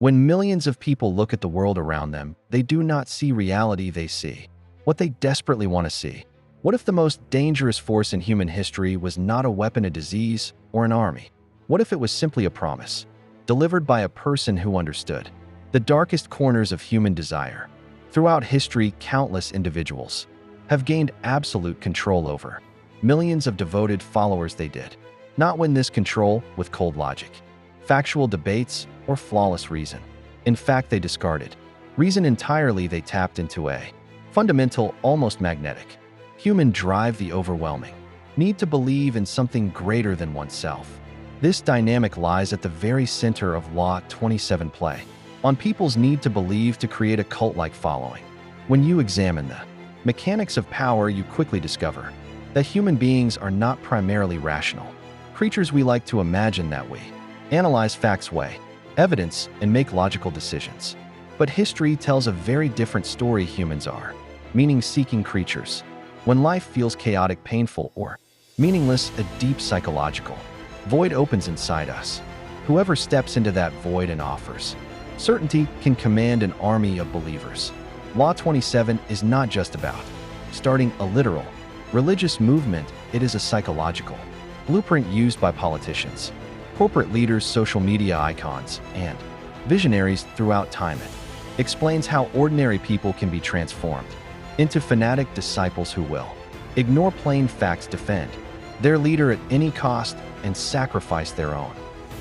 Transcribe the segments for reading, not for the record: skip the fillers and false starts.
When millions of people look at the world around them, they do not see reality, they see what they desperately want to see. What if the most dangerous force in human history was not a weapon, a disease, or an army? What if it was simply a promise, delivered by a person who understood the darkest corners of human desire? Throughout history, countless individuals have gained absolute control over millions of devoted followers. They did not win this control with cold logic, factual debates, or flawless reason. In fact, they discarded reason entirely. They tapped into a fundamental, almost magnetic human drive, the overwhelming need to believe in something greater than oneself. This dynamic lies at the very center of Law 27 play on people's need to believe to create a cult-like following. When you examine the mechanics of power, you quickly discover that human beings are not primarily rational creatures. We like to imagine that we analyze facts, weigh evidence, and make logical decisions. But history tells a very different story. Humans are meaning-seeking creatures. When life feels chaotic, painful, or meaningless, a deep psychological void opens inside us. Whoever steps into that void and offers certainty can command an army of believers. Law 27 is not just about starting a literal religious movement, it is a psychological blueprint used by politicians, corporate leaders, social media icons, and visionaries throughout time. It explains how ordinary people can be transformed into fanatic disciples who will ignore plain facts, defend their leader at any cost, and sacrifice their own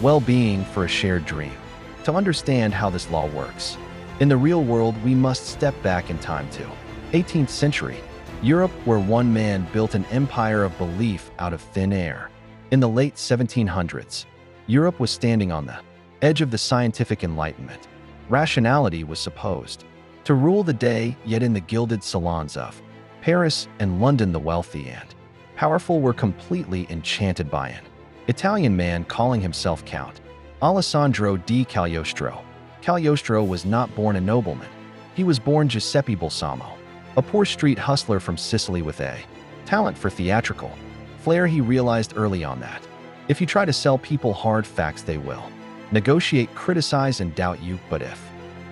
well-being for a shared dream. To understand how this law works in the real world, we must step back in time to 18th century Europe, where one man built an empire of belief out of thin air. In the late 1700s, Europe was standing on the edge of the scientific enlightenment. Rationality was supposed to rule the day, yet in the gilded salons of Paris and London, the wealthy and powerful were completely enchanted by an Italian man calling himself Count Alessandro di Cagliostro. Cagliostro was not born a nobleman. He was born Giuseppe Balsamo, a poor street hustler from Sicily with a talent for theatrical flair. He realized early on that if you try to sell people hard facts, they will negotiate, criticize, and doubt you. But if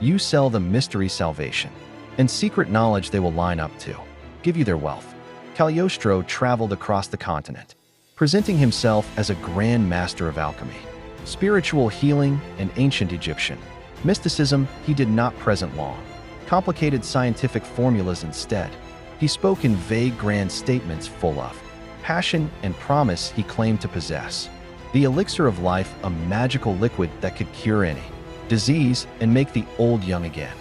you sell them mystery, salvation, and secret knowledge, they will line up to give you their wealth. Cagliostro traveled across the continent, presenting himself as a grand master of alchemy, spiritual healing, and ancient Egyptian mysticism. He did not present long complicated scientific formulas. Instead, he spoke in vague, grand statements full of passion and promise. He claimed to possess the elixir of life, a magical liquid that could cure any disease and make the old young again.